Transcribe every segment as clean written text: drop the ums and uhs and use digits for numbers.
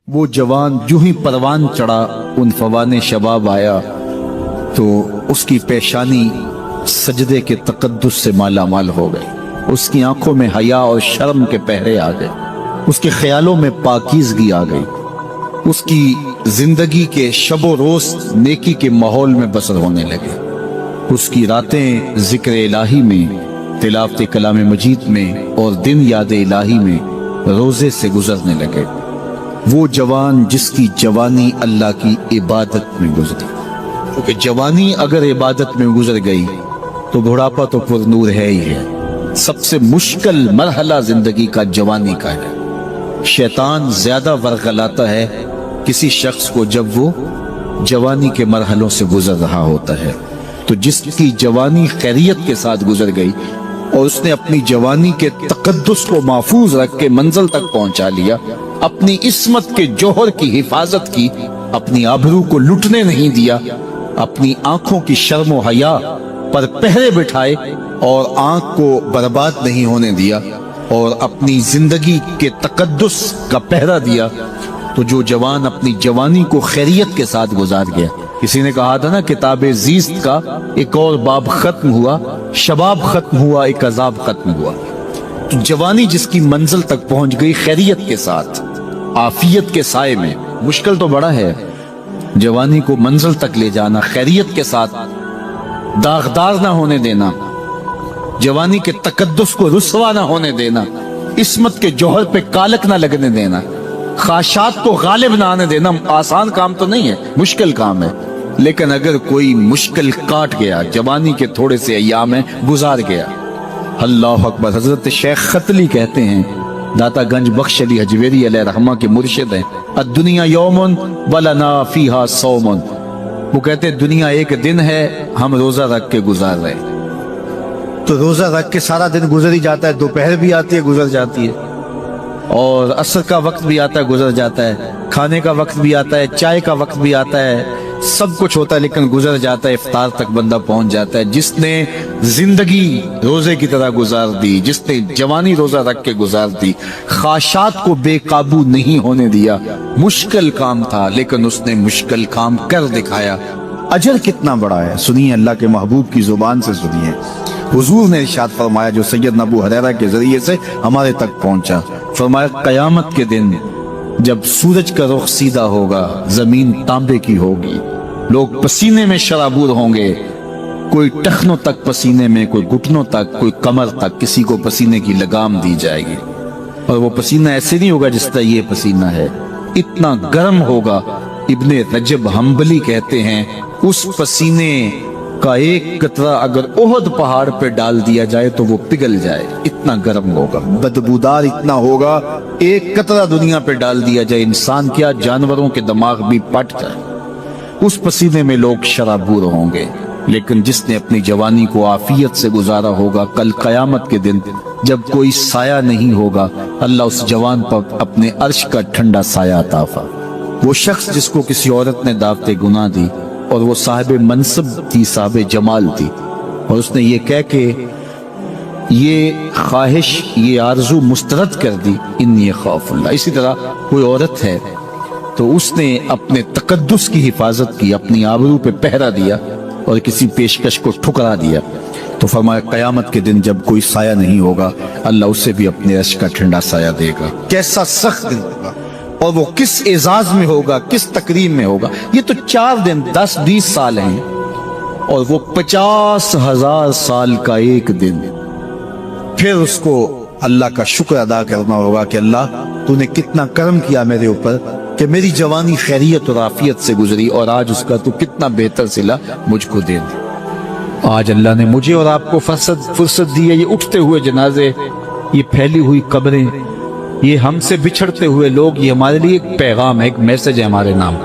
وہ جوان جو ہی پروان چڑھا ان فوان شباب آیا تو اس کی پیشانی سجدے کے تقدس سے مالا مال ہو گئی، اس کی آنکھوں میں حیا اور شرم کے پہرے آ گئے، اس کے خیالوں میں پاکیزگی آ گئی، اس کی زندگی کے شب و روز نیکی کے ماحول میں بسر ہونے لگے، اس کی راتیں ذکر الہی میں، تلاوت کلام مجید میں اور دن یاد الہی میں روزے سے گزرنے لگے۔ وہ جوان جس کی جوانی اللہ کی عبادت میں گزری، کیونکہ جوانی اگر عبادت میں گزر گئی تو بڑھاپا تو پر نور ہے ہی ہے۔ سب سے مشکل مرحلہ زندگی کا جوانی کا ہے۔ شیطان زیادہ ورغلاتا ہے کسی شخص کو جب وہ جوانی کے مرحلوں سے گزر رہا ہوتا ہے۔ تو جس کی جوانی خیریت کے ساتھ گزر گئی اور اس نے اپنی جوانی کے تقدس کو محفوظ رکھ کے منزل تک پہنچا لیا، اپنی عصمت کے جوہر کی حفاظت کی، اپنی آبرو کو لٹنے نہیں دیا، اپنی آنکھوں کی شرم و حیا پر پہرے بٹھائے اور آنکھ کو برباد نہیں ہونے دیا اور اپنی زندگی کے تقدس کا پہرا دیا، تو جو جوان اپنی جوانی کو خیریت کے ساتھ گزار گیا۔ کسی نے کہا تھا نا، کتاب زیست کا ایک اور باب ختم ہوا، شباب ختم ہوا، ایک عذاب ختم ہوا۔ تو جوانی جس کی منزل تک پہنچ گئی خیریت کے ساتھ، عافیت کے سائے میں، مشکل تو بڑا ہے جوانی کو منزل تک لے جانا، خیریت کے ساتھ، داغدار نہ ہونے دینا، جوانی کے تقدس کو رسوا نہ ہونے دینا، عصمت کے جوہر پہ کالک نہ لگنے دینا، خواہشات کو غالب نہ آنے دینا۔ آسان کام تو نہیں ہے، مشکل کام ہے، لیکن اگر کوئی مشکل کاٹ گیا، جوانی کے تھوڑے سے ایام میں گزار گیا، اللہ اکبر۔ حضرت شیخ ختلی کہتے ہیں، داتا گنج بخش علی حجویری علیہ رحمہ کے مرشد ہیں، الدنیا یومن ولنا فیہا صومن۔ وہ کہتے ہیں دنیا ایک دن ہے، ہم روزہ رکھ کے گزار رہے۔ تو روزہ رکھ کے سارا دن گزر ہی جاتا ہے، دوپہر بھی آتی ہے گزر جاتی ہے، اور عصر کا وقت بھی آتا ہے گزر جاتا ہے، کھانے کا وقت بھی آتا ہے، چائے کا وقت بھی آتا ہے، سب کچھ ہوتا ہے لیکن گزر جاتا ہے، افطار تک بندہ پہنچ جاتا ہے۔ جس نے زندگی روزے کی طرح گزار دی، جس نے جوانی روزہ رکھ کے گزار دی، خواہشات کو بے قابو نہیں ہونے دیا، مشکل کام تھا لیکن اس نے مشکل کام کر دکھایا۔ اجر کتنا بڑا ہے، سنیے اللہ کے محبوب کی زبان سے سنیے۔ حضور نے ارشاد فرمایا جو سید ابو ہریرہ کے ذریعے سے ہمارے تک پہنچا، فرمایا قیامت کے دن جب سورج کا رخ سیدھا ہوگا، زمین تانبے کی ہوگی، لوگ پسینے میں شرابور ہوں گے، کوئی ٹخنوں تک پسینے میں، کوئی گھٹنوں تک، کوئی کمر تک، کسی کو پسینے کی لگام دی جائے گی، اور وہ پسینہ ایسے نہیں ہوگا جس طرح یہ پسینہ ہے، اتنا گرم ہوگا۔ ابن رجب حنبلی کہتے ہیں اس پسینے کا ایک قطرہ اگر احد پہاڑ پہ ڈال دیا جائے تو وہ پگھل جائے، اتنا گرم ہوگا، بدبودار اتنا ہوگا، ایک قطرہ دنیا پہ ڈال دیا جائے، انسان کیا جانوروں کے دماغ بھی پٹ جائے، اس پسینے میں لوگ شرابور ہوں گے۔ لیکن جس نے اپنی جوانی کو عافیت سے گزارا ہوگا، کل قیامت کے دن جب کوئی سایہ نہیں ہوگا، اللہ اس جوان پر اپنے عرش کا ٹھنڈا سایہ عطا فرمائے۔ وہ شخص جس کو کسی عورت نے دعوت گناہ دی اور وہ صاحب منصب تھی، صاحب جمال تھی، اور اس نے یہ کہہ کے یہ خواہش، یہ آرزو مسترد کر دی، انی خاف اللہ۔ اسی طرح کوئی عورت ہے تو اس نے اپنے تقدس کی حفاظت کی، اپنی آبرو پہ پہرا دیا اور کسی پیشکش کو ٹھکرا دیا، تو فرمایا قیامت کے دن جب کوئی سایہ نہیں ہوگا، اللہ اسے بھی اپنے عرش کا ٹھنڈا سایہ دے گا۔ کیسا سخت دن ہوگا، اور وہ کس اعزاز میں ہوگا، کس تکریم میں ہوگا۔ یہ تو 4 دن 10-20 سال ہیں، اور وہ 50,000 سال کا ایک دن۔ پھر اس کو اللہ کا شکر ادا کرنا ہوگا کہ اللہ تو نے کتنا کرم کیا میرے اوپر کہ میری جوانی خیریت اور عافیت سے گزری، اور آج اس کا تو کتنا بہتر صلہ مجھ کو دے دے۔ آج اللہ نے مجھے اور آپ کو فرصت دی ہے، یہ اٹھتے ہوئے جنازے، یہ پھیلی ہوئی قبریں، یہ ہم سے بچھڑتے ہوئے لوگ، یہ ہمارے لیے ایک پیغام ہے، ایک میسج ہے ہمارے نام،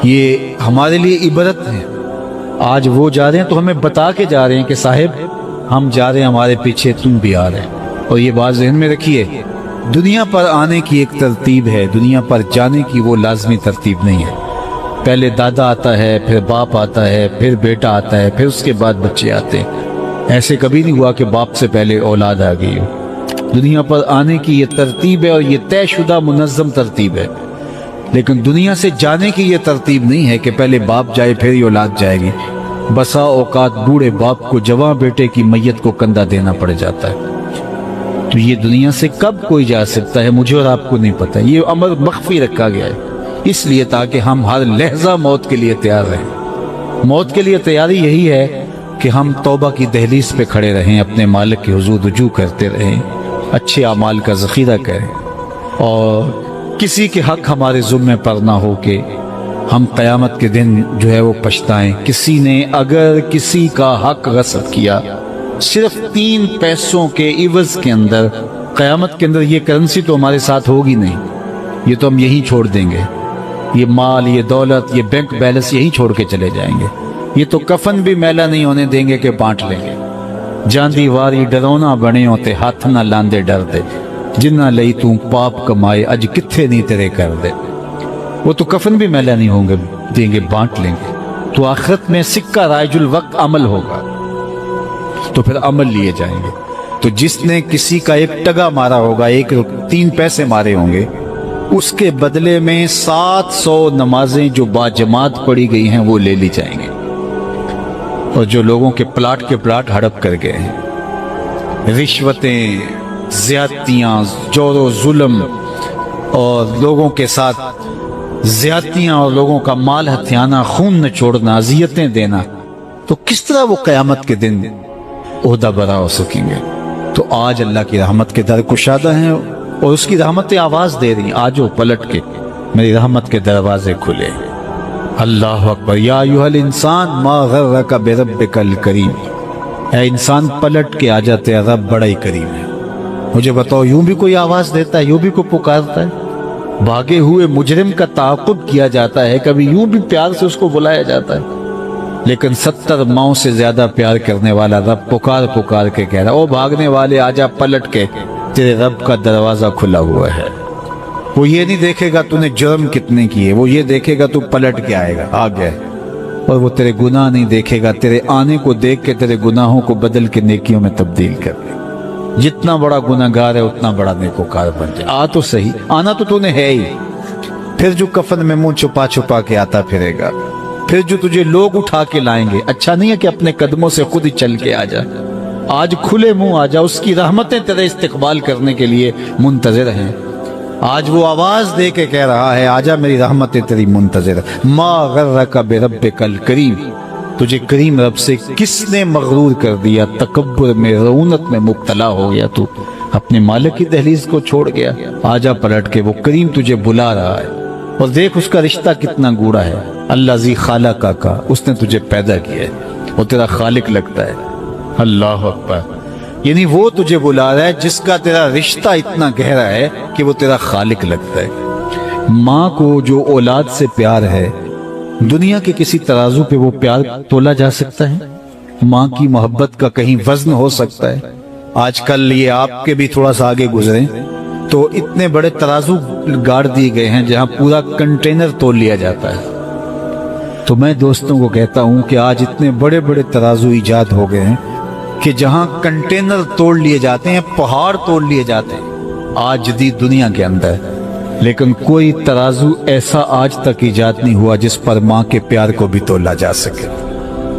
یہ ہمارے لیے عبرت ہے۔ آج وہ جا رہے ہیں تو ہمیں بتا کے جا رہے ہیں کہ صاحب ہم جا رہے ہیں، ہمارے پیچھے تم بھی آ رہے ہیں۔ اور یہ بات ذہن میں رکھیے، دنیا پر آنے کی ایک ترتیب ہے، دنیا پر جانے کی وہ لازمی ترتیب نہیں ہے۔ پہلے دادا آتا ہے، پھر باپ آتا ہے، پھر بیٹا آتا ہے، پھر اس کے بعد بچے آتے ہیں۔ ایسے کبھی نہیں ہوا کہ باپ سے پہلے اولاد آ گئی ہو۔ دنیا پر آنے کی یہ ترتیب ہے اور یہ طے شدہ منظم ترتیب ہے، لیکن دنیا سے جانے کی یہ ترتیب نہیں ہے کہ پہلے باپ جائے پھر ہی اولاد جائے گی۔ بسا اوقات بوڑھے باپ کو جوان بیٹے کی میت کو کندھا دینا پڑ جاتا ہے۔ تو یہ دنیا سے کب کوئی جا سکتا ہے مجھے اور آپ کو نہیں پتہ، یہ امر مخفی رکھا گیا ہے اس لیے تاکہ ہم ہر لحظہ موت کے لیے تیار رہیں۔ موت کے لیے تیاری یہی ہے کہ ہم توبہ کی دہلیز پہ کھڑے رہیں، اپنے مالک کے حضور رجوع کرتے رہیں، اچھے اعمال کا ذخیرہ کریں، اور کسی کے حق ہمارے ذمہ پر نہ ہو کہ ہم قیامت کے دن جو ہے وہ پچھتائیں۔ کسی نے اگر کسی کا حق غصب کیا صرف 3 پیسوں کے عوض کے اندر، قیامت کے اندر یہ کرنسی تو ہمارے ساتھ ہوگی نہیں، یہ تو ہم یہی چھوڑ دیں گے، یہ مال، یہ دولت، یہ بینک بیلنس یہی چھوڑ کے چلے جائیں گے، یہ تو کفن بھی میلا نہیں ہونے دیں گے کہ بانٹ لیں گے۔ جاندی واری ڈرونا بنے ہوتے ہاتھ نہ لاندے ڈر دے، جنہ لئی تو پاپ کمائے اج کتھے نہیں تیرے کر دے۔ وہ تو کفن بھی میلا نہیں ہوں گے دیں گے، بانٹ لیں گے۔ تو آخرت میں سکہ رائج الوقت عمل ہوگا، تو پھر عمل لیے جائیں گے۔ تو جس نے کسی کا 1 ٹگا مارا ہوگا، 3 پیسے مارے ہوں گے، اس کے بدلے میں 700 نمازیں جو باجماعت پڑھی گئی ہیں وہ لے لی جائیں گے، اور جو لوگوں کے پلاٹ ہڑپ کر گئے ہیں، رشوتیں، زیادتیاں، جور و ظلم اور لوگوں کے ساتھ زیادتیاں اور لوگوں کا مال ہتھیانا، خون نچوڑنا، اذیتیں دینا، تو کس طرح وہ قیامت کے دن عہدہ برا ہو سکیں گے؟ تو آج اللہ کی رحمت کے در کشادہ ہیں اور اس کی رحمتیں آواز دے رہی ہیں، آجو پلٹ کے میری رحمت کے دروازے کھلے۔ اللہ اکبر۔ یا ایھا الانسان ما غرک بربک الکریم، اے انسان پلٹ کے آ جاتے، رب بڑا ہی کریم ہے۔ مجھے بتاؤ، یوں بھی کوئی آواز دیتا ہے، یوں بھی کوئی پکارتا ہے؟ بھاگے ہوئے مجرم کا تعاقب کیا جاتا ہے، کبھی یوں بھی پیار سے اس کو بلایا جاتا ہے، لیکن 70 ماؤں سے زیادہ پیار کرنے والا رب پکار کے کہہ رہا، او بھاگنے والے آجا پلٹ کے، تیرے رب کا دروازہ کھلا ہوا ہے۔ وہ یہ نہیں دیکھے گا تو نے جرم کتنے کیے، وہ یہ دیکھے گا تو پلٹ کے آئے گا، آ گئے، اور وہ تیرے گناہ نہیں دیکھے گا، تیرے آنے کو دیکھ کے تیرے گناہوں کو بدل کے نیکیوں میں تبدیل کر دے۔ جتنا بڑا گناہگار ہے اتنا بڑا نیکوکار بن جائے۔ آ تو صحیح، آنا تو نے ہے ہی، پھر جو کفن میں منہ چھپا کے آتا پھرے گا، پھر جو تجھے لوگ اٹھا کے لائیں گے۔ اچھا نہیں ہے کہ اپنے قدموں سے خود ہی چل کے آ جا، آج کھلے منہ آ جا، اس کی رحمتیں تیرے استقبال کرنے کے لیے منتظر ہیں۔ آج وہ آواز دے کے کہہ رہا ہے، آجا میری رحمتیں تیری منتظر۔ ما غرک بربک الکریم، تجھے کریم رب سے کس نے مغرور کر دیا؟ تکبر میں، رعونت میں مبتلا ہو گیا، تو اپنے مالک کی دہلیز کو چھوڑ گیا۔ آجا پلٹ کے، وہ کریم تجھے بلا رہا ہے، اور دیکھ اس کا رشتہ کتنا گوڑا ہے۔ اللہ ذی خالق کا، اس نے تجھے پیدا کیا ہے، وہ تیرا خالق لگتا ہے۔ اللہ اکبر۔ یعنی وہ تجھے بلا رہا ہے جس کا تیرا رشتہ اتنا گہرا ہے کہ وہ تیرا خالق لگتا ہے۔ ماں کو جو اولاد سے پیار ہے، دنیا کے کسی ترازو پہ وہ پیار تولا جا سکتا ہے؟ ماں کی محبت کا کہیں وزن ہو سکتا ہے؟ آج کل یہ آپ کے بھی تھوڑا سا آگے گزریں تو اتنے بڑے ترازو گاڑ دیے گئے ہیں جہاں پورا کنٹینر تول لیا جاتا ہے۔ تو میں دوستوں کو کہتا ہوں کہ آج اتنے بڑے بڑے ترازو ایجاد ہو گئے ہیں کہ جہاں کنٹینر توڑ لیے جاتے ہیں، پہاڑ توڑ لیے جاتے ہیں آج جدید دنیا کے اندر، لیکن کوئی ترازو ایسا آج تک ایجاد نہیں ہوا جس پر ماں کے پیار کو بھی تولا جا سکے۔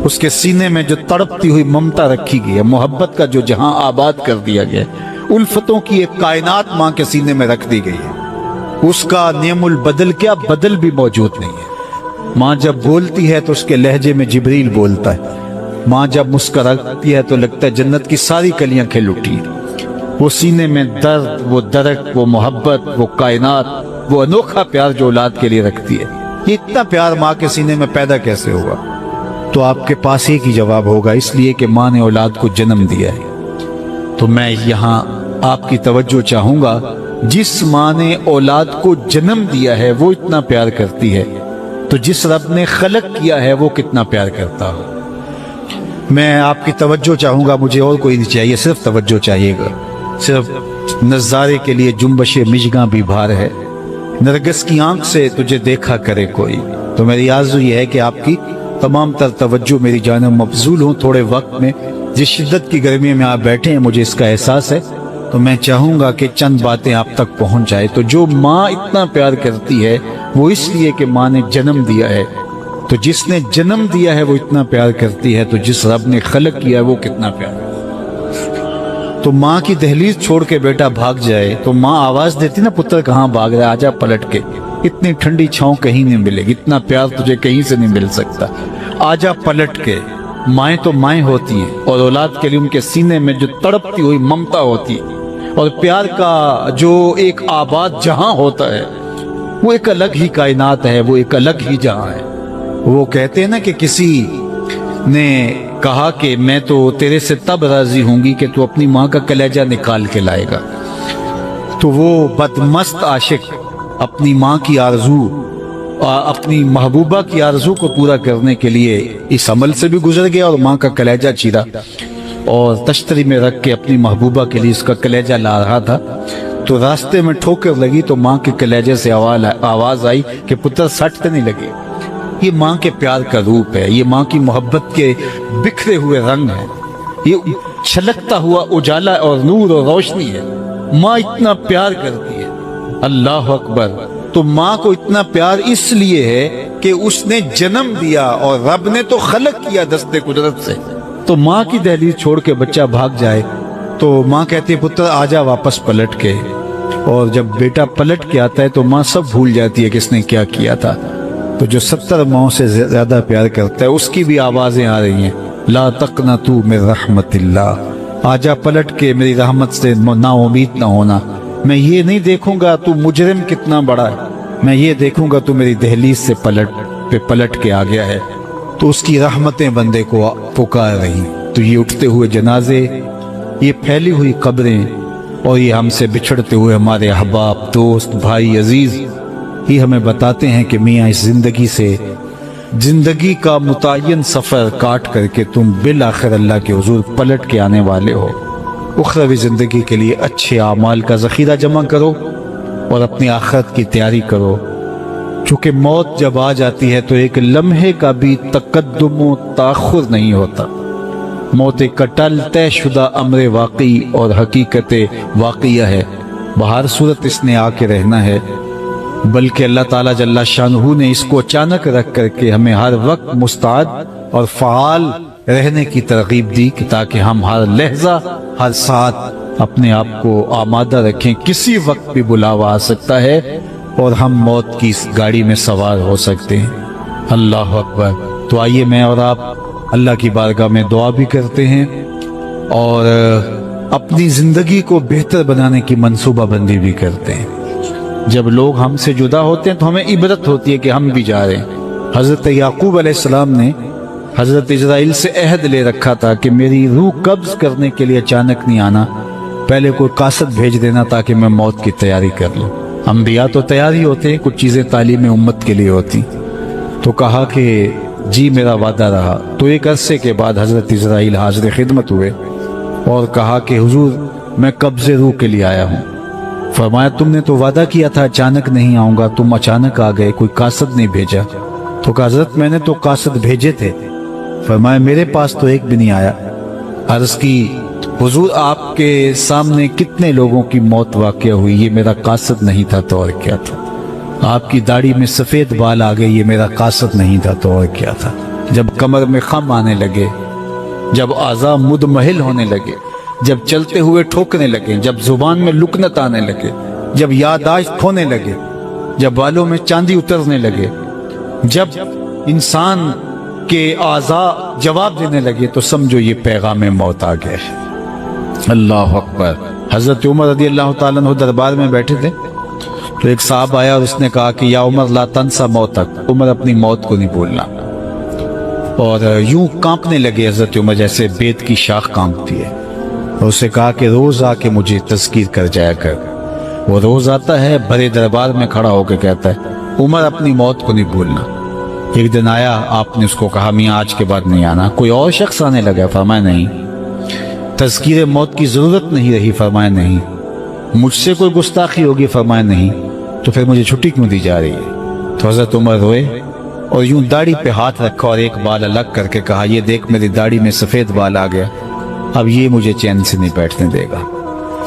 اس کے سینے میں جو تڑپتی ہوئی ممتا رکھی گئی ہے، محبت کا جو جہاں آباد کر دیا گیا، الفتوں کی ایک کائنات ماں کے سینے میں رکھ دی گئی ہے، اس کا نعم البدل کیا بدل بھی موجود نہیں ہے۔ ماں جب بولتی ہے تو اس کے لہجے میں جبریل بولتا ہے، ماں جب مسکراتی ہے تو لگتا ہے جنت کی ساری کلیاں کھل اٹھی۔ وہ سینے میں درد، وہ درک، وہ محبت، وہ کائنات، وہ انوکھا پیار جو اولاد کے لیے رکھتی ہے، یہ اتنا پیار ماں کے سینے میں پیدا کیسے ہوا؟ تو آپ کے پاس ایک ہی جواب ہوگا، اس لیے کہ ماں نے اولاد کو جنم دیا ہے۔ تو میں یہاں آپ کی توجہ چاہوں گا، جس ماں نے اولاد کو جنم دیا ہے وہ اتنا پیار کرتی ہے، تو جس رب نے خلق کیا ہے وہ کتنا پیار کرتا ہو۔ میں آپ کی توجہ چاہوں گا، مجھے اور کوئی نہیں چاہیے، صرف توجہ چاہیے گا۔ صرف نظارے کے لیے جنبش مژگاں بھی بھار ہے، نرگس کی آنکھ سے تجھے دیکھا کرے کوئی۔ تو میری آرزو یہ ہے کہ آپ کی تمام تر توجہ میری جانب مبذول ہوں۔ تھوڑے وقت میں جس شدت کی گرمی میں آپ بیٹھے ہیں، مجھے اس کا احساس ہے، تو میں چاہوں گا کہ چند باتیں آپ تک پہنچ جائے۔ تو جو ماں اتنا پیار کرتی ہے وہ اس لیے کہ ماں نے جنم دیا ہے، تو جس نے جنم دیا ہے وہ اتنا پیار کرتی ہے، تو جس رب نے خلق کیا ہے وہ کتنا پیار ہے۔ تو ماں کی دہلیز چھوڑ کے بیٹا بھاگ جائے تو ماں آواز دیتی نا، پتر کہاں بھاگ رہا ہے، آجا پلٹ کے، اتنی ٹھنڈی چھاؤں کہیں نہیں ملے گی، اتنا پیار تجھے کہیں سے نہیں مل سکتا، آجا پلٹ کے۔ مائیں تو مائیں ہوتی ہیں، اور اولاد کے لیے ان کے سینے میں جو تڑپتی ہوئی ممتا ہوتی ہے، اور پیار کا جو ایک آباد جہاں ہوتا ہے وہ ایک الگ ہی کائنات ہے، وہ ایک الگ ہی جہاں ہے۔ وہ کہتے ہیں نا کہ کسی نے کہا کہ میں تو تیرے سے تب راضی ہوں گی کہ تو اپنی ماں کا کلیجہ نکال کے لائے گا، تو وہ بدمست عاشق اپنی ماں کی آرزو، اپنی محبوبہ کی آرزو کو پورا کرنے کے لیے اس عمل سے بھی گزر گیا اور ماں کا کلیجہ چیرا، اور تشتری میں رکھ کے اپنی محبوبہ کے لیے اس کا کلیجہ لا رہا تھا، تو راستے میں ٹھوکر لگی تو ماں کے کلیجے سے آواز آئی کہ پتر سٹ نہیں لگی۔ یہ ماں کے پیار کا روپ ہے، یہ ماں کی محبت کے بکھرے ہوئے رنگ ہیں، یہ چھلکتا ہوا اجالا اور نور اور روشنی ہے۔ ماں اتنا پیار کرتی ہے، اللہ اکبر۔ تو ماں کو اتنا پیار اس لیے ہے کہ اس نے جنم دیا اور رب نے تو خلق کیا دست قدرت سے۔ تو ماں کی دہلیز چھوڑ کے بچہ بھاگ جائے تو ماں کہتی ہے پتر آجا واپس پلٹ کے، اور جب بیٹا پلٹ کے آتا ہے تو ماں سب بھول جاتی ہے کہ اس نے کیا کیا تھا۔ تو جو 70 ماؤں سے زیادہ پیار کرتا ہے اس کی بھی آوازیں آ رہی ہیں، لا تقنطوا من رحمت اللہ، آجا پلٹ کے میری رحمت سے نا امید نہ ہونا، میں یہ نہیں دیکھوں گا تو مجرم کتنا بڑا ہے، میں یہ دیکھوں گا تو میری دہلیز سے پلٹ کے آ گیا ہے۔ تو اس کی رحمتیں بندے کو پکار رہی۔ تو یہ اٹھتے ہوئے جنازے، یہ پھیلی ہوئی قبریں، اور یہ ہم سے بچھڑتے ہوئے ہمارے احباب، دوست، بھائی، عزیز، یہ ہمیں بتاتے ہیں کہ میاں اس زندگی سے، زندگی کا متعین سفر کاٹ کر کے تم بالآخر اللہ کے حضور پلٹ کے آنے والے ہو۔ اخروی زندگی کے لیے اچھے اعمال کا ذخیرہ جمع کرو اور اپنی آخرت کی تیاری کرو، چونکہ موت جب آ جاتی ہے تو ایک لمحے کا بھی تقدم و تاخر نہیں ہوتا۔ موت ایک کٹل طے شدہ امر واقعی اور حقیقت واقعہ ہے، بہر صورت اس نے آ کے رہنا ہے، بلکہ اللہ تعالیٰ جل شانہ نے اس کو اچانک رکھ کر کے ہمیں ہر وقت مستعد اور فعال رہنے کی ترغیب دی کہ تاکہ ہم ہر لحظہ، ہر ساتھ اپنے آپ کو آمادہ رکھیں، کسی وقت بھی بلاوا آ سکتا ہے اور ہم موت کی اس گاڑی میں سوار ہو سکتے ہیں۔ اللہ اکبر۔ تو آئیے میں اور آپ اللہ کی بارگاہ میں دعا بھی کرتے ہیں اور اپنی زندگی کو بہتر بنانے کی منصوبہ بندی بھی کرتے ہیں۔ جب لوگ ہم سے جدا ہوتے ہیں تو ہمیں عبرت ہوتی ہے کہ ہم بھی جا رہے ہیں۔ حضرت یعقوب علیہ السلام نے حضرت اسرائیل سے عہد لے رکھا تھا کہ میری روح قبض کرنے کے لیے اچانک نہیں آنا، پہلے کوئی قاصد بھیج دینا تاکہ میں موت کی تیاری کر لوں۔ انبیاء تو تیاری ہوتے ہیں، کچھ چیزیں تعلیم امت کے لیے ہوتی۔ تو کہا کہ جی میرا وعدہ رہا۔ تو ایک عرصے کے بعد حضرت اسرائیل حاضر خدمت ہوئے اور کہا کہ حضور میں قبض روح کے لیے آیا ہوں۔ فرمایا تم نے تو وعدہ کیا تھا اچانک نہیں آؤں گا، تم اچانک آ گئے، کوئی قاصد نہیں بھیجا؟ تو کہا حضرت میں نے تو قاصد بھیجے تھے۔ فرمایا میرے پاس تو ایک بھی نہیں آیا۔ عرض کی حضور آپ کے سامنے کتنے لوگوں کی موت واقع ہوئی، یہ میرا قاصد نہیں تھا تو اور کیا تھا؟ آپ کی داڑھی میں سفید بال آ گئے، یہ میرا قاصد نہیں تھا تو اور کیا تھا؟ جب کمر میں خم آنے لگے، جب اعضاء مدمحل ہونے لگے، جب چلتے ہوئے ٹھوکنے لگے، جب زبان میں لکنت آنے لگے، جب یادداشت کھونے لگے، جب بالوں میں چاندی اترنے لگے، جب انسان کے اعضاء جواب دینے لگے، تو سمجھو یہ پیغام موت آ گیا ہے۔ اللہ اکبر۔ حضرت عمر رضی اللہ تعالیٰ عنہ دربار میں بیٹھے تھے تو ایک صاحب آیا اور اس نے کہا کہ یا عمر لا تنسا موتک، عمر اپنی موت کو نہیں بھولنا۔ اور یوں کانپنے لگے حضرت عمر جیسے بیت کی شاخ کانپتی ہے، اور اسے کہا کہ روز آ کے مجھے تذکیر کر جایا کر۔ وہ روز آتا ہے، بڑے دربار میں کھڑا ہو کے کہتا ہے عمر اپنی موت کو نہیں بھولنا۔ ایک دن آیا، آپ نے اس کو کہا میاں آج کے بعد نہیں آنا۔ کوئی اور شخص آنے لگا، فرمایا نہیں۔ تذکیر موت کی ضرورت نہیں رہی، فرمایا نہیں۔ مجھ سے کوئی گستاخی ہوگی، فرمایا نہیں۔ تو پھر مجھے چھٹی کیوں دی جا رہی ہے؟ تو حضرت عمر روئے اور یوں داڑھی پہ ہاتھ رکھا اور ایک بال الگ کر کے کہا یہ دیکھ میری داڑھی میں سفید بال آ گیا، اب یہ مجھے چین سے نہیں بیٹھنے دے گا۔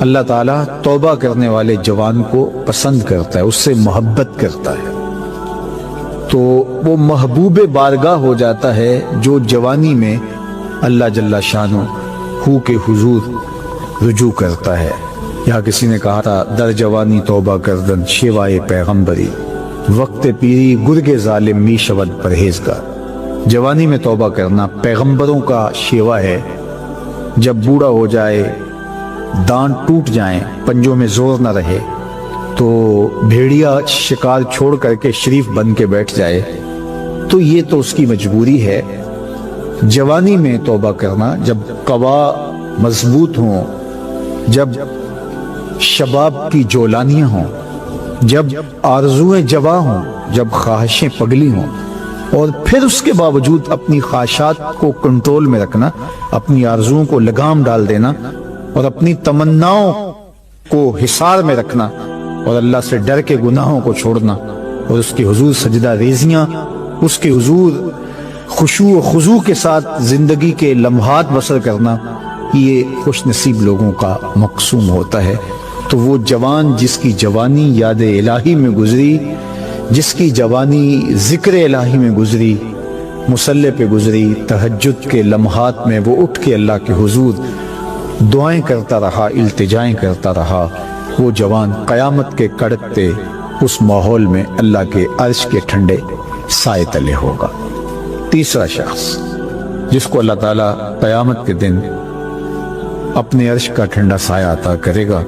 اللہ تعالیٰ توبہ کرنے والے جوان کو پسند کرتا ہے، اس سے محبت کرتا ہے، تو وہ محبوب بارگاہ ہو جاتا ہے جو جوانی میں اللہ جل شانہ کے حضور رجوع کرتا ہے۔ یا کسی نے کہا تھا در جوانی توبہ کردن شیوائے پیغمبری، وقت پیری گرگ ظالم می شود پرہیزگار۔ جوانی میں توبہ کرنا پیغمبروں کا شیوا ہے۔ جب بوڑھا ہو جائے، دانت ٹوٹ جائیں، پنجوں میں زور نہ رہے، تو بھیڑیا شکار چھوڑ کر کے شریف بن کے بیٹھ جائے، تو یہ تو اس کی مجبوری ہے۔ جوانی میں توبہ کرنا جب قوا مضبوط ہوں، جب شباب کی جولانیاں ہوں، جب آرزویں جوا ہوں، جب خواہشیں پگلی ہوں، اور پھر اس کے باوجود اپنی خواہشات کو کنٹرول میں رکھنا، اپنی آرزوؤں کو لگام ڈال دینا، اور اپنی تمناؤں کو حصار میں رکھنا، اور اللہ سے ڈر کے گناہوں کو چھوڑنا، اور اس کے حضور سجدہ ریزیاں، اس کے حضور خشوع و خضوع کے ساتھ زندگی کے لمحات بسر کرنا، یہ خوش نصیب لوگوں کا مقسوم ہوتا ہے۔ تو وہ جوان جس کی جوانی یاد الہی میں گزری، جس کی جوانی ذکر الہی میں گزری، مصلی پہ گزری، تہجد کے لمحات میں وہ اٹھ کے اللہ کے حضور دعائیں کرتا رہا، التجائیں کرتا رہا، وہ جوان قیامت کے کڑکتے اس ماحول میں اللہ کے عرش کے ٹھنڈے سائے تلے ہوگا۔ تیسرا شخص جس کو اللہ تعالیٰ قیامت کے دن اپنے عرش کا ٹھنڈا سایہ عطا کرے گا،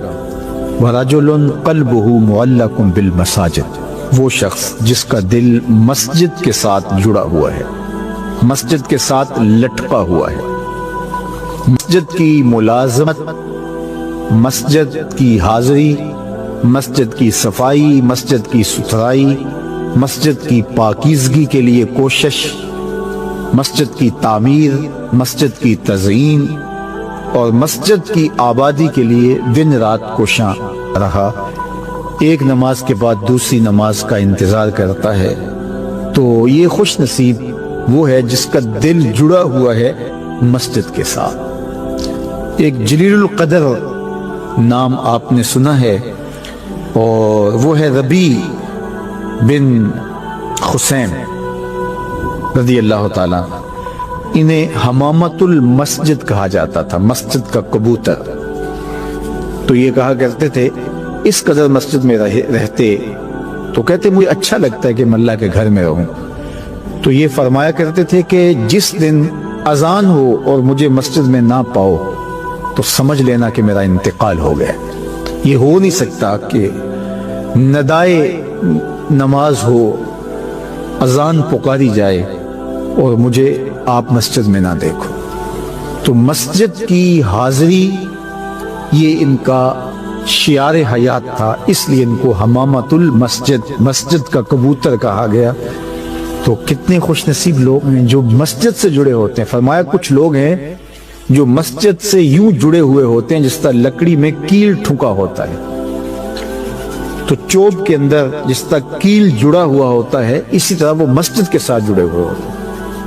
وَرَجُلٌ قَلْبُهُ مُعَلَّقٌ بِالْمَسَاجِدِ، وہ شخص جس کا دل مسجد کے ساتھ جڑا ہوا ہے، مسجد کے ساتھ لٹکا ہوا ہے، مسجد کی ملازمت، مسجد کی حاضری، مسجد کی صفائی، مسجد کی ستھرائی، مسجد کی پاکیزگی کے لیے کوشش، مسجد کی تعمیر، مسجد کی تزئین اور مسجد کی آبادی کے لیے دن رات کوشاں رہا، ایک نماز کے بعد دوسری نماز کا انتظار کرتا ہے، تو یہ خوش نصیب وہ ہے جس کا دل جڑا ہوا ہے مسجد کے ساتھ۔ ایک جلیل القدر نام آپ نے سنا ہے، اور وہ ہے ربیع بن خثیم رضی اللہ تعالیٰ۔ انہیں حمامت المسجد کہا جاتا تھا، مسجد کا کبوتر۔ تو یہ کہا کرتے تھے اس قدر مسجد میں رہتے تو کہتے مجھے اچھا لگتا ہے کہ میں اللہ کے گھر میں رہوں۔ تو یہ فرمایا کرتے تھے کہ جس دن اذان ہو اور مجھے مسجد میں نہ پاؤ تو سمجھ لینا کہ میرا انتقال ہو گیا۔ یہ ہو نہیں سکتا کہ ندائے نماز ہو، اذان پکاری جائے اور مجھے آپ مسجد میں نہ دیکھو۔ تو مسجد کی حاضری یہ ان کا شعار حیات تھا، اس لیے ان کو حمامت المسجد، مسجد کا کبوتر کہا گیا۔ تو کتنے خوش نصیب لوگ ہیں جو مسجد سے جڑے ہوتے ہیں۔ فرمایا کچھ لوگ ہیں جو مسجد سے یوں جڑے ہوئے ہوتے ہیں جس طرح لکڑی میں کیل ٹھکا ہوتا ہے، تو چوب کے اندر جس طرح کیل جڑا ہوا ہوتا ہے، اسی طرح وہ مسجد کے ساتھ جڑے ہوئے ہوتے ہیں۔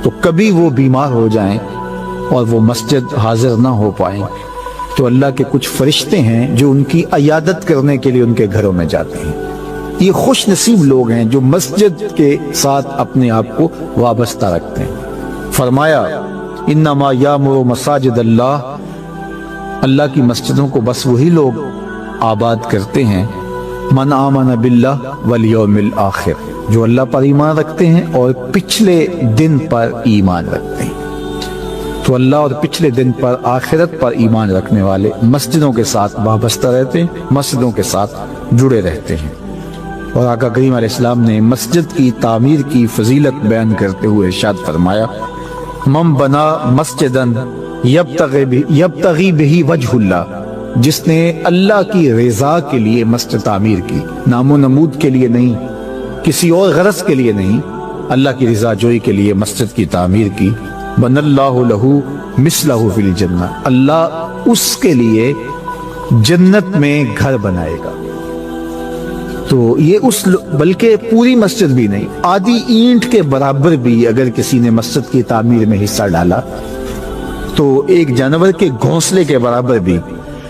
تو کبھی وہ بیمار ہو جائیں اور وہ مسجد حاضر نہ ہو پائیں تو اللہ کے کچھ فرشتے ہیں جو ان کی عیادت کرنے کے لیے ان کے گھروں میں جاتے ہیں۔ یہ خوش نصیب لوگ ہیں جو مسجد کے ساتھ اپنے آپ کو وابستہ رکھتے ہیں۔ فرمایا انما یامر مساجد اللہ، اللہ کی مسجدوں کو بس وہی لوگ آباد کرتے ہیں من آمن باللہ والیوم الآخر، جو اللہ پر ایمان رکھتے ہیں اور پچھلے دن پر ایمان رکھتے ہیں۔ تو اللہ اور پچھلے دن پر، آخرت پر ایمان رکھنے والے مسجدوں کے ساتھ وابستہ رہتے ہیں، مسجدوں کے ساتھ جڑے رہتے ہیں۔ اور آقا کریم علیہ السلام نے مسجد کی تعمیر کی فضیلت بیان کرتے ہوئے ارشاد فرمایا من بنا مسجدن یبتغی بہ وجہ اللہ، جس نے اللہ کی رضا کے لیے مسجد تعمیر کی، نام و نمود کے لیے نہیں، کسی اور غرض کے لیے نہیں، اللہ کی رضا جوئی کے لیے مسجد کی تعمیر کی، بن اللہ لہ مثلہ فی الجنہ، اللہ اس کے لیے جنت میں گھر بنائے گا۔ تو یہ بلکہ پوری مسجد بھی نہیں، آدھی اینٹ کے برابر بھی اگر کسی نے مسجد کی تعمیر میں حصہ ڈالا تو ایک جانور کے گھونسلے کے برابر بھی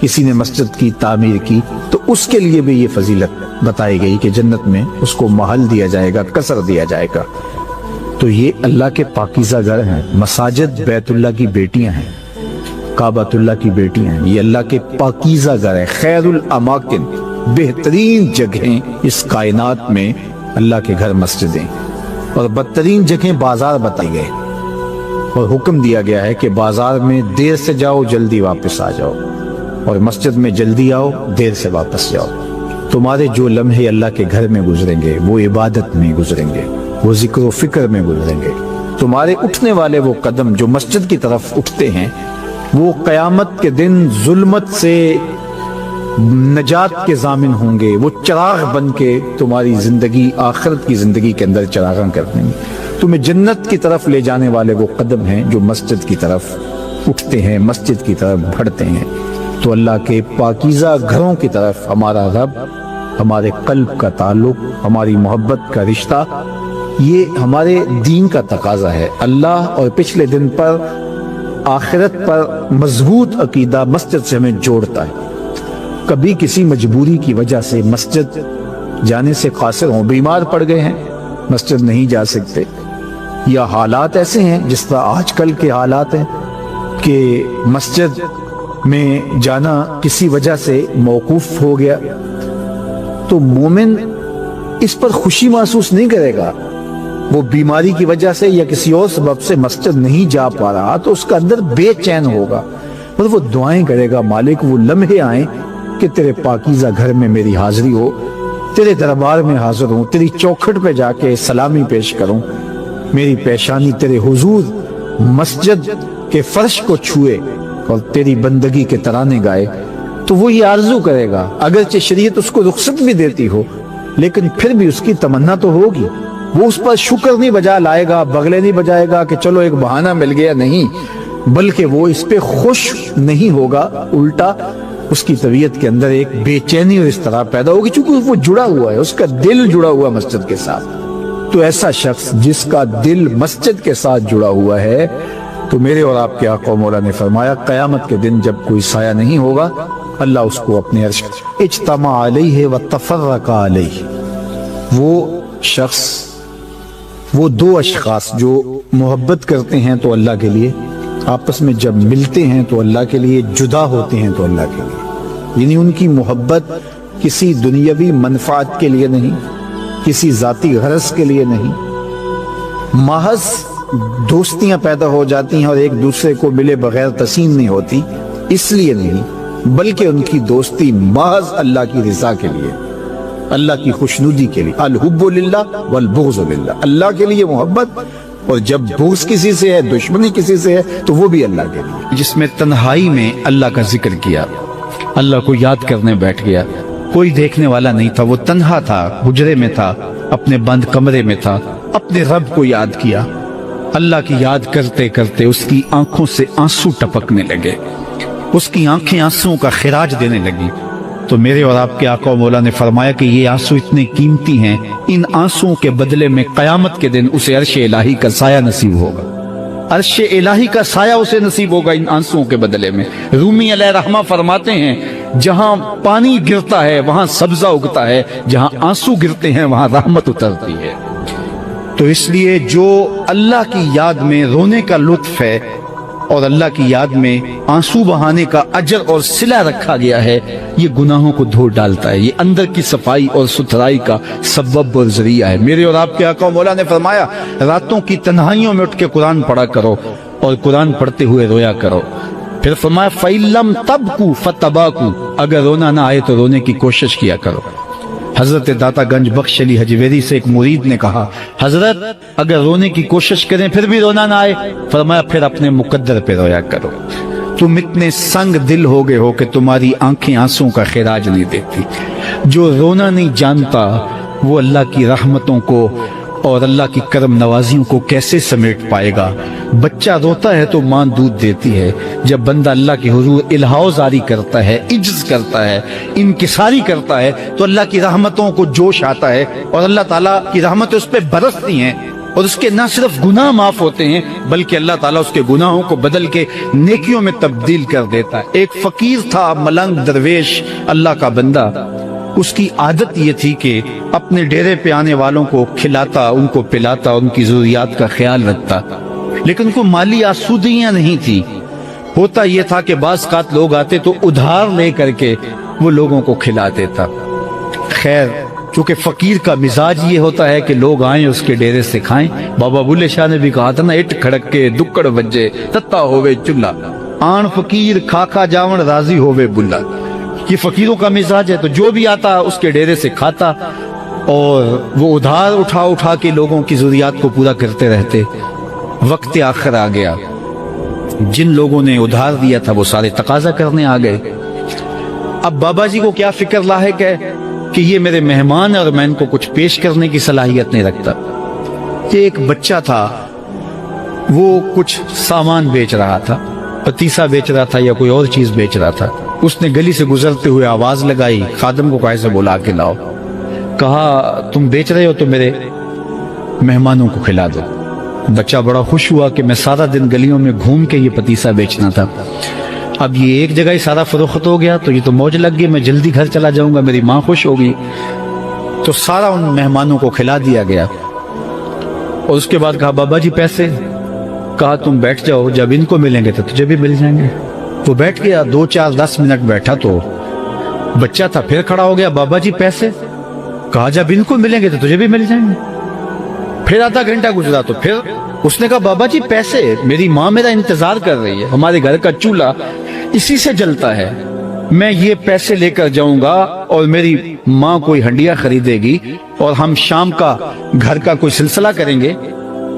کسی نے مسجد کی تعمیر کی تو اس کے لیے بھی یہ فضیلت بتائی گئی کہ جنت میں اس کو محل دیا جائے گا، قصر دیا جائے گا۔ تو یہ اللہ کے پاکیزہ گھر ہیں، مساجد بیت اللہ کی بیٹیاں ہیں، کعبۃ اللہ کی بیٹیاں ہیں، یہ اللہ کے پاکیزہ گھر ہیں، خیر الاماکن، بہترین جگہیں اس کائنات میں اللہ کے گھر مسجدیں، اور بدترین جگہیں بازار بتائی گئے، اور حکم دیا گیا ہے کہ بازار میں دیر سے جاؤ جلدی واپس آ جاؤ، اور مسجد میں جلدی آؤ دیر سے واپس جاؤ۔ تمہارے جو لمحے اللہ کے گھر میں گزریں گے وہ عبادت میں گزریں گے، وہ ذکر و فکر میں گزریں گے۔ تمہارے اٹھنے والے وہ قدم جو مسجد کی طرف اٹھتے ہیں وہ قیامت کے دن ظلمت سے نجات کے ضامن ہوں گے، وہ چراغ بن کے تمہاری زندگی، آخرت کی زندگی کے اندر چراغاں کر دیں گے۔ تمہیں جنت کی طرف لے جانے والے وہ قدم ہیں جو مسجد کی طرف اٹھتے ہیں، مسجد کی طرف بڑھتے ہیں۔ تو اللہ کے پاکیزہ گھروں کی طرف ہمارا رب، ہمارے قلب کا تعلق، ہماری محبت کا رشتہ، یہ ہمارے دین کا تقاضا ہے۔ اللہ اور پچھلے دن پر، آخرت پر مضبوط عقیدہ مسجد سے ہمیں جوڑتا ہے۔ کبھی کسی مجبوری کی وجہ سے مسجد جانے سے قاصر ہوں، بیمار پڑ گئے ہیں، مسجد نہیں جا سکتے، یا حالات ایسے ہیں جس طرح آج کل کے حالات ہیں کہ مسجد میں جانا کسی وجہ سے موقوف ہو گیا، تو مومن اس پر خوشی محسوس نہیں کرے گا۔ وہ بیماری کی وجہ سے یا کسی اور سبب سے مسجد نہیں جا پا رہا تو اس کا اندر بے چین ہوگا، اور وہ دعائیں کرے گا، مالک وہ لمحے آئیں کہ تیرے پاکیزہ گھر میں میری حاضری ہو، تیرے دربار میں حاضر ہوں، تیری چوکھٹ پہ جا کے سلامی پیش کروں، میری پیشانی تیرے حضور مسجد کے فرش کو چھوئے اور تیری بندگی کے ترانے گائے۔ تو وہ یہ آرزو کرے گا، اگرچہ شریعت اس کو رخصت بھی دیتی ہو لیکن پھر بھی اس کی تمنا تو ہوگی۔ وہ اس پر شکر نہیں بجا لائے گا، بغلے نہیں بجائے گا کہ چلو ایک بہانہ مل گیا، نہیں، بلکہ وہ اس پہ خوش نہیں ہوگا، الٹا اس کی طبیعت کے اندر ایک بے چینی اور اس طرح پیدا ہوگی، چونکہ وہ جڑا ہوا ہے، اس کا دل جڑا ہوا مسجد کے ساتھ۔ تو ایسا شخص جس کا دل مسجد کے ساتھ جڑا ہوا ہے، تو میرے اور آپ کے آقا و مولا نے فرمایا قیامت کے دن جب کوئی سایہ نہیں ہوگا، اللہ اس کو اپنے عرش اجتمع علیہ وتفرق علیہ۔ وہ شخص، وہ دو اشخاص جو محبت کرتے ہیں تو اللہ کے لیے، آپس میں جب ملتے ہیں تو اللہ کے لیے، جدا ہوتے ہیں تو اللہ کے لیے، یعنی ان کی محبت کسی دنیاوی منفعت کے لیے نہیں، کسی ذاتی غرض کے لیے نہیں، محض دوستیاں پیدا ہو جاتی ہیں اور ایک دوسرے کو ملے بغیر تسلیم نہیں ہوتی، اس لیے نہیں، بلکہ ان کی دوستی محض اللہ کی رضا کے لیے، اللہ کی خوشنودی کے لیے۔ الحب للہ والبغض للہ، اللہ کے لیے محبت، اور جب بغض کسی سے ہے، دشمنی کسی سے ہے، تو وہ بھی اللہ کے لیے۔ جس میں تنہائی میں اللہ کا ذکر کیا، اللہ کو یاد کرنے بیٹھ گیا، کوئی دیکھنے والا نہیں تھا، وہ تنہا تھا، حجرے میں تھا، اپنے بند کمرے میں تھا، اپنے رب کو یاد کیا، اللہ کی یاد کرتے کرتے اس کی آنکھوں سے آنسو ٹپکنے لگے، اس کی آنکھیں آنسوؤں کا خراج دینے لگی۔ تو میرے اور آپ کے آقا و مولا نے فرمایا کہ یہ آنسو اتنے قیمتی ہیں، ان آنسوؤں کے بدلے میں قیامت کے دن اسے عرش الہی کا سایہ نصیب ہوگا، عرش الہی کا سایہ اسے نصیب ہوگا ان آنسوؤں کے بدلے میں۔ رومی علیہ رحمہ فرماتے ہیں جہاں پانی گرتا ہے وہاں سبزہ اگتا ہے، جہاں آنسو گرتے ہیں وہاں رحمت اترتی ہے۔ تو اس لیے جو اللہ کی یاد میں رونے کا لطف ہے اور اللہ کی یاد میں آنسو بہانے کا اجر اور صلہ رکھا گیا ہے، یہ گناہوں کو دھو ڈالتا ہے، یہ اندر کی صفائی اور ستھرائی کا سبب اور ذریعہ ہے۔ میرے اور آپ کے آقا و مولا نے فرمایا راتوں کی تنہائیوں میں اٹھ کے قرآن پڑھا کرو اور قرآن پڑھتے ہوئے رویا کرو۔ پھر فرمایا فَإِن لَمْ تَبْكُوا فَتَبَاكُوا، اگر رونا نہ آئے تو رونے کی کوشش کیا کرو۔ حضرت داتا گنج بخش علی حجویری سے ایک مرید نے کہا حضرت اگر رونے کی کوشش کریں پھر بھی رونا نہ آئے، فرمایا پھر اپنے مقدر پہ رویا کرو۔ تم اتنے سنگ دل ہو گئے ہو کہ تمہاری آنکھیں آنسوں کا خراج نہیں دیتی۔ جو رونا نہیں جانتا وہ اللہ کی رحمتوں کو اور اللہ کی کرم نوازیوں کو کیسے سمیٹ پائے گا؟ بچہ روتا ہے تو ماں دودھ دیتی ہے، جب بندہ اللہ کے حضور الہاؤ زاری کرتا ہے، عجز کرتا ہے، انکساری کرتا ہے تو اللہ کی رحمتوں کو جوش آتا ہے اور اللہ تعالیٰ کی رحمتیں اس پہ برستی ہیں۔ اور اس کے نہ صرف گناہ معاف ہوتے ہیں بلکہ اللہ تعالیٰ اس کے گناہوں کو بدل کے نیکیوں میں تبدیل کر دیتا ہے۔ ایک فقیر تھا، ملنگ درویش، اللہ کا بندہ، اس کی عادت یہ تھی کہ اپنے ڈیرے پہ آنے والوں کو کھلاتا، ان کو پلاتا، ان کی ضروریات کا خیال رکھتا، لیکن کو مالی آسودگیاں نہیں تھی۔ ہوتا یہ تھا کہ بعض اوقات لوگ آتے تو ادھار لے کر کے وہ لوگوں کو کھلا دیتا۔ خیر، چونکہ فقیر کا مزاج یہ ہوتا ہے کہ لوگ آئیں اس کے ڈیرے سے کھائیں۔ بابا بلے شاہ نے بھی کہا تھا نا، اٹ کھڑک کے دکڑ بجے تتا ہوئے چلا، آن فقیر کھا کھا جاون راضی ہوئے بلا۔ یہ فقیروں کا مزاج ہے، تو جو بھی آتا اس کے ڈیرے سے کھاتا اور وہ ادھار اٹھا اٹھا کے لوگوں کی ضروریات کو پورا کرتے رہتے۔ وقت آخر آ گیا، جن لوگوں نے ادھار دیا تھا وہ سارے تقاضا کرنے آ گئے۔ اب بابا جی کو کیا فکر لاحق ہے کہ یہ میرے مہمان اور میں ان کو کچھ پیش کرنے کی صلاحیت نہیں رکھتا۔ یہ ایک بچہ تھا، وہ کچھ سامان بیچ رہا تھا، پتیسا بیچ رہا تھا یا کوئی اور چیز بیچ رہا تھا۔ اس نے گلی سے گزرتے ہوئے آواز لگائی، خادم کو کہا سے بلا کے لاؤ، کہا تم بیچ رہے ہو تو میرے مہمانوں کو کھلا دو۔ بچہ بڑا خوش ہوا کہ میں سارا دن گلیوں میں گھوم کے یہ پتیسا بیچنا تھا، اب یہ ایک جگہ ہی سارا فروخت ہو گیا تو یہ تو موج لگ گئی، میں جلدی گھر چلا جاؤں گا، میری ماں خوش ہوگی۔ تو سارا ان مہمانوں کو کھلا دیا گیا اور اس کے بعد کہا بابا جی پیسے؟ کہا تم بیٹھ جاؤ، جب ان کو ملیں گے تو تجھے بھی مل جائیں گے۔ وہ بیٹھ گیا، 2 4 10 منٹ بیٹھا تو بچہ تھا پھر کھڑا ہو گیا، بابا جی پیسے؟ کہا جب ان کو ملیں گے تو تجھے بھی مل جائیں گے۔ پھر آدھا گھنٹہ گزرا تو پھر اس نے کہا بابا جی پیسے؟ میری ماں میرا انتظار کر رہی ہے، ہمارے گھر کا چولہا اسی سے جلتا ہے، میں یہ پیسے لے کر جاؤں گا اور میری ماں کوئی ہنڈیا خریدے گی اور ہم شام کا گھر کا کوئی سلسلہ کریں گے۔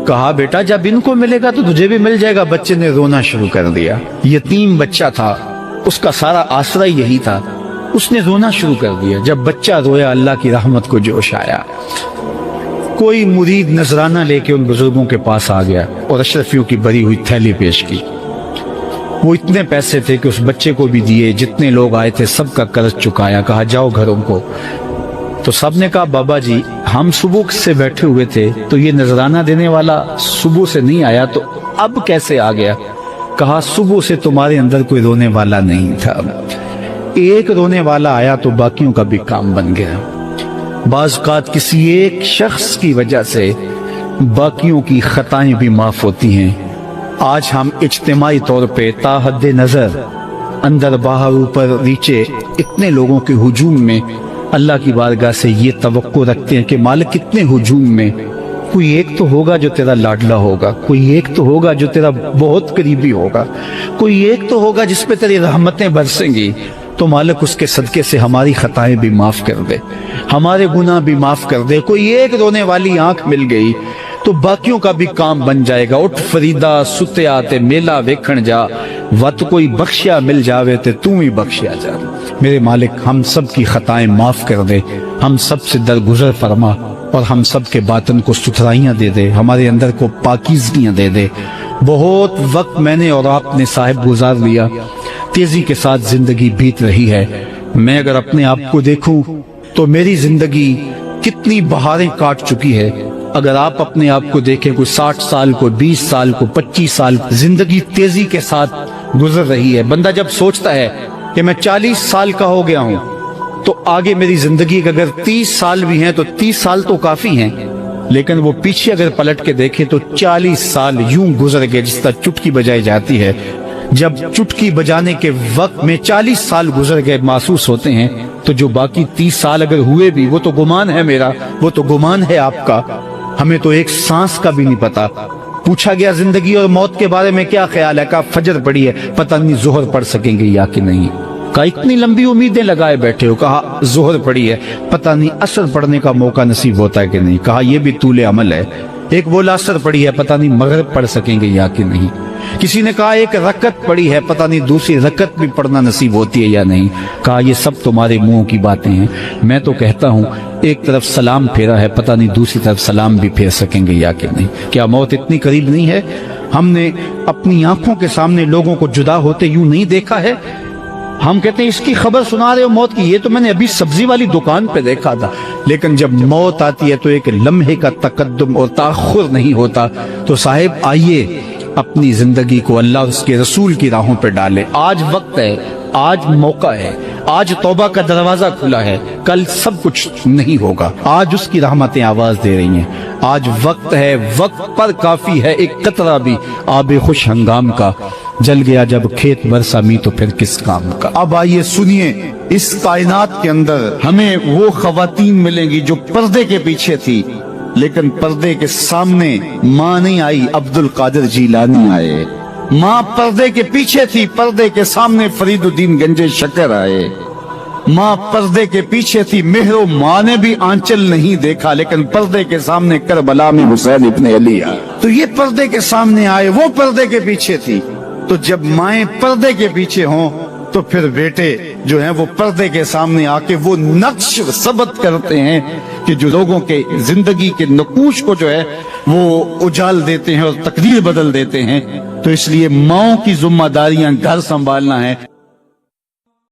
کہا بیٹا جب ان کو ملے گا تو تجھے بھی مل جائے گا۔ بچے نے رونا شروع کر دیا، یتیم بچہ تھا، اس کا سارا آسرا یہی تھا، اس نے رونا شروع کر دیا۔ جب بچہ رویا اللہ کی رحمت کو جوش آیا، کوئی مرید نذرانہ لے کے ان بزرگوں کے پاس آ گیا اور اشرفیوں کی بری ہوئی تھیلی پیش کی۔ وہ اتنے پیسے تھے کہ اس بچے کو بھی دیے، جتنے لوگ آئے تھے سب کا قرض چکایا، کہا جاؤ گھروں کو۔ تو سب نے کہا بابا جی ہم صبح سے بیٹھے ہوئے تھے تو یہ نذرانہ دینے والا صبح سے نہیں آیا تو اب کیسے آ گیا؟ کہا صبح سے تمہارے اندر کوئی رونے والا نہیں تھا، ایک رونے والا آیا تو باقیوں کا بھی کام بن گیا۔ بعض اوقات کسی ایک شخص کی وجہ سے باقیوں کی خطائیں بھی معاف ہوتی ہیں۔ آج ہم اجتماعی طور پہ تا حد نظر اندر باہر اوپر نیچے اتنے لوگوں کے ہجوم میں اللہ کی بارگاہ سے یہ توقع رکھتے ہیں کہ مالک اتنے ہجوم میں کوئی ایک تو ہوگا جو تیرا لاڈلا ہوگا، کوئی ایک تو ہوگا جو تیرا بہت قریبی ہوگا، کوئی ایک تو ہوگا جس پہ تیری رحمتیں برسیں گی، تو مالک اس کے صدقے سے ہماری خطائیں بھی معاف کر دے، ہمارے گناہ بھی معاف کر دے۔ کوئی ایک رونے والی آنکھ مل گئی تو باقیوں کا بھی کام بن جائے گا۔ اٹھ فریدا ستیا تے میلہ ویکھن جا، وت کوئی بخشیا مل جاوے تے تو ہی بخشیا جا۔ میرے مالک ہم سب کی خطائیں معاف کر دے، ہم سب سے درگزر فرما اور ہم سب کے باطن کو ستھرائیاں دے دے، ہمارے اندر کو پاکیزگیاں دے دے۔ بہت وقت میں نے اور آپ نے صاحب گزار لیا، تیزی کے ساتھ زندگی بیت رہی ہے۔ میں اگر اپنے آپ کو دیکھوں تو میری زندگی کتنی بہاریں کاٹ چکی ہے۔ اگر آپ اپنے آپ کو دیکھیں، کوئی 60 سال کو 20 سال کو 25 سال، زندگی تیزی کے ساتھ گزر رہی ہے۔ بندہ جب سوچتا ہے کہ میں 40 سال کا ہو گیا ہوں تو آگے میری زندگی اگر 30 سال بھی ہیں تو 30 سال تو کافی ہیں، لیکن وہ پیچھے اگر پلٹ کے دیکھیں تو 40 سال یوں گزر گئے جس طرح چٹکی بجائی جاتی ہے۔ جب چٹکی بجانے کے وقت میں 40 سال گزر گئے محسوس ہوتے ہیں تو جو باقی 30 سال اگر ہوئے بھی وہ تو گمان ہے میرا، وہ تو گمان ہے آپ کا، ہمیں تو ایک سانس کا بھی نہیں پتا۔ پوچھا گیا زندگی اور موت کے بارے میں کیا خیال ہے؟ کہا فجر پڑی ہے، پتہ نہیں ظہر پڑھ سکیں گے یا کہ نہیں۔ کہا اتنی لمبی امیدیں لگائے بیٹھے ہو، کہا ظہر پڑی ہے، پتہ نہیں عصر پڑھنے کا موقع نصیب ہوتا ہے کہ نہیں۔ کہا یہ بھی طول عمل ہے۔ ایک بولا عصر پڑی ہے، پتہ نہیں مغرب پڑھ سکیں گے یا کہ نہیں۔ کسی نے کہا ایک رکعت پڑی ہے، پتہ نہیں دوسری رکعت بھی پڑھنا نصیب ہوتی ہے یا نہیں۔ کہا یہ سب تمہارے منہوں کی باتیں ہیں، میں تو کہتا ہوں ایک طرف سلام پھیرا ہے، پتہ نہیں دوسری طرف سلام بھی پھیر سکیں گے یا کہ نہیں۔ کیا موت اتنی قریب نہیں ہے؟ ہم نے اپنی آنکھوں کے سامنے لوگوں کو جدا ہوتے یوں نہیں دیکھا ہے؟ ہم کہتے ہیں اس کی خبر سنا رہے ہو موت کی، یہ تو میں نے ابھی سبزی والی دکان پہ دیکھا تھا. لیکن جب موت آتی ہے تو ایک لمحے کا تقدم اور تاخر نہیں ہوتا. تو صاحب آئیے اپنی زندگی کو اللہ اور اس کے رسول کی راہوں پہ ڈالے. آج وقت ہے، آج موقع ہے، آج توبہ کا دروازہ کھلا ہے. کل سب کچھ نہیں ہوگا. آج اس کی رحمتیں آواز دے رہی ہیں. آج وقت ہے، وقت پر کافی ہے ایک قطرہ بھی آب خوش ہنگام کا. جل گیا جب کھیت برسا می تو پھر کس کام کا. اب آئیے سنیے، اس کائنات کے اندر ہمیں وہ خواتین ملیں گی جو پردے کے پیچھے تھی، لیکن پردے کے سامنے ماں نہیں آئی، عبد القادر جیلانی آئے. ماں پردے کے پیچھے تھی، پردے کے سامنے فرید الدین گنج شکر آئے. ماں پردے کے پیچھے تھی، مہر و ماں نے بھی آنچل نہیں دیکھا، لیکن پردے کے سامنے کربلا میں حسین ابن علی آئے. تو یہ پردے کے سامنے آئے، وہ پردے کے پیچھے تھی. تو جب مائیں پردے کے پیچھے ہوں تو پھر بیٹے جو ہیں وہ پردے کے سامنے آ کے وہ نقش ثبت کرتے ہیں کہ جو لوگوں کے زندگی کے نقوش کو جو ہے وہ اجال دیتے ہیں اور تقدیر بدل دیتے ہیں. تو اس لیے ماؤں کی ذمہ داریاں گھر سنبھالنا ہے.